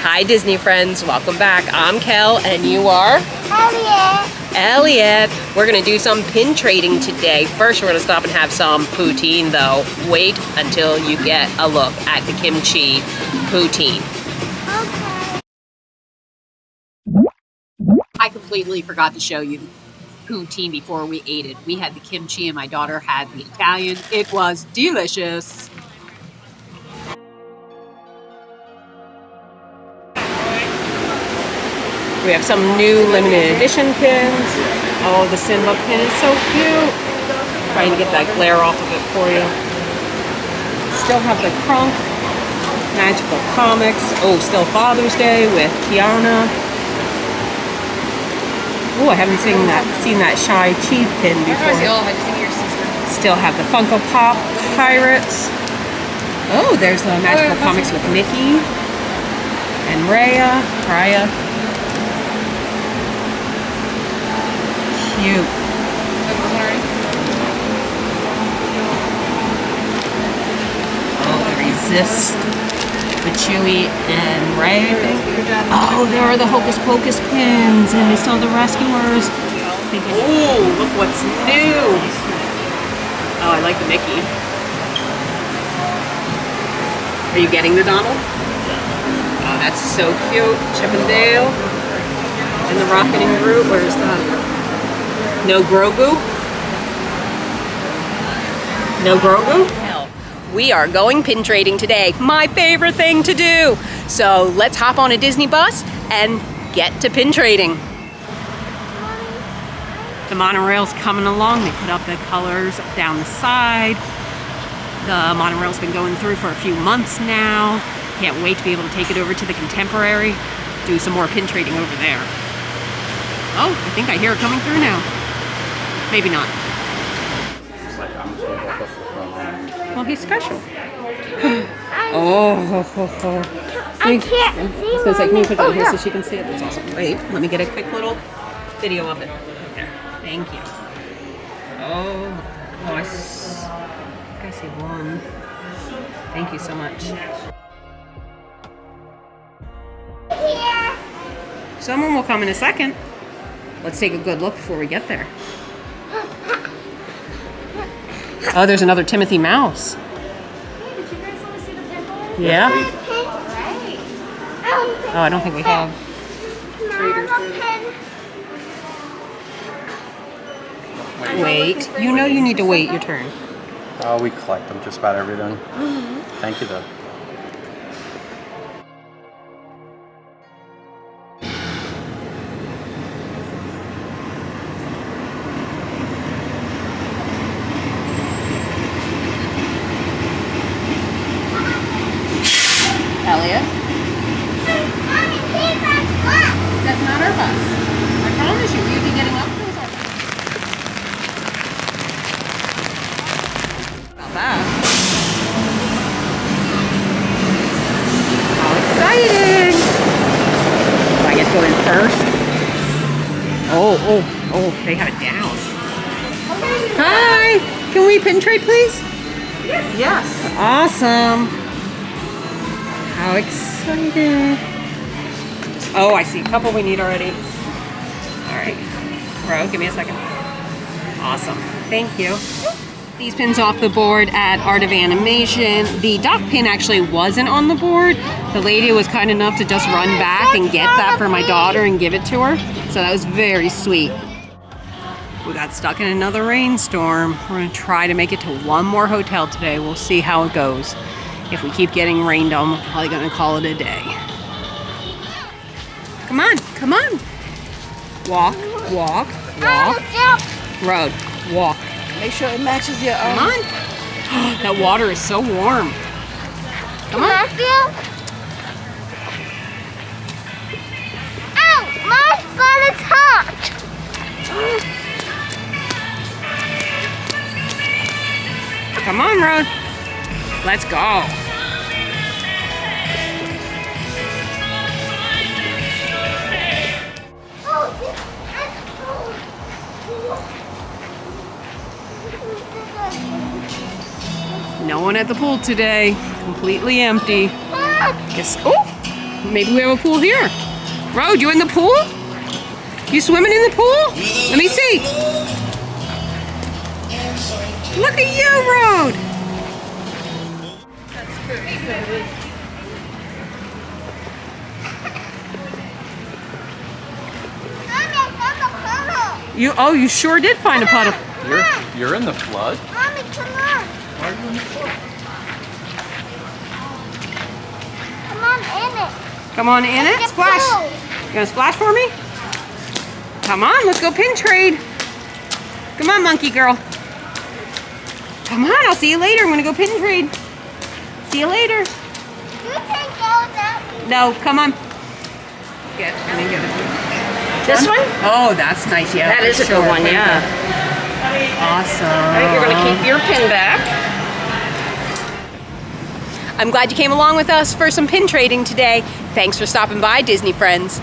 Hi Disney friends, welcome back. I'm Kel and you are? Elliot. We're gonna do some pin trading today. First we're gonna stop and have some poutine though. Wait until you get a look at the kimchi poutine. I completely forgot to show you poutine before we ate it. We had the kimchi and my daughter had the Italian. It was delicious. We have some new limited edition pins. Oh, the Simba pin is so cute. Trying to get that glare off of it for you. Still have the Crunk Magical Comics. Oh, still Father's Day with Tiana. Oh, I haven't seen that Shy Chi pin before. Still have the Funko Pop Pirates. Oh, there's the Magical Comics with Mickey and Raya. Cute. Oh, the Resist with Chewie and Rey, I think. Oh, there are the Hocus Pocus pins, and they still have the Rescuers. Oh, look what's new. Oh, I like the Mickey. Are you getting the Donald? Oh, that's so cute. Chip and Dale. And the Rocket and Groot. Where's the... No Grogu? No Grogu? Hell, we are going pin trading today. My favorite thing to do. So let's hop on a Disney bus and get to pin trading. The monorail's coming along. They put up the colors down the side. The monorail's been going through for a few months now. Can't wait to be able to take it over to the Contemporary. Do some more pin trading over there. Oh, I think I hear it coming through now. Maybe not. Well, he's special. Oh. I can't see. So it's like, can you put that here so she can see it? That's awesome. Wait, let me get a quick little video of it. There. Thank you. Oh, I think I see one. Thank you so much. Here. Someone will come in a second. Let's take a good look before we get there. Oh, there's another Timothy Mouse. Hey, did you guys want to see the pinball? Yeah? Right. Oh, I don't think we have. Wait. You know you need to wait your turn. Oh, we collect them, just about everything. Thank you, though. Elliot? That's not our bus. I promise you, we'll be getting up to our bus. About that. How exciting! Do I get to go in first? Oh, they have it down. Hi! Can we pin trade, please? Yes. Awesome. How exciting. Oh, I see a couple we need already. All right. Bro, give me a second. Awesome. Thank you. These pins off the board at Art of Animation. The Doc pin actually wasn't on the board. The lady was kind enough to just run back and get that for my daughter and give it to her. So that was very sweet. We got stuck in another rainstorm. We're gonna try to make it to one more hotel today. We'll see how it goes. If we keep getting rained on, we're probably gonna call it a day. Come on, come on. Walk, walk, walk. Road, walk. Make sure it matches your Come on. That water is so warm. Come on. Ow, my butt is hot. Come on, Road. Let's go. No one at the pool today. Completely empty. Guess. Oh, maybe we have a pool here. Road, you in the pool? You swimming in the pool? Let me see. Look at you, Road. Mommy, I found a puddle. You sure did find a puddle. You're in the flood? Mommy, come on. Why are you in the flood? Come on in it. Come on in it. Get Splash. pulled. You gonna splash for me? Come on, let's go pin trade. Come on, monkey girl. Come on, I'll see you later. I'm gonna go pin trade. See you later. You can go that way. No, come on. Let me get it. This one? Oh, that's nice. Yeah. That is a good one, yeah. Awesome. All right, you're gonna keep your pin back. I'm glad you came along with us for some pin trading today. Thanks for stopping by, Disney friends.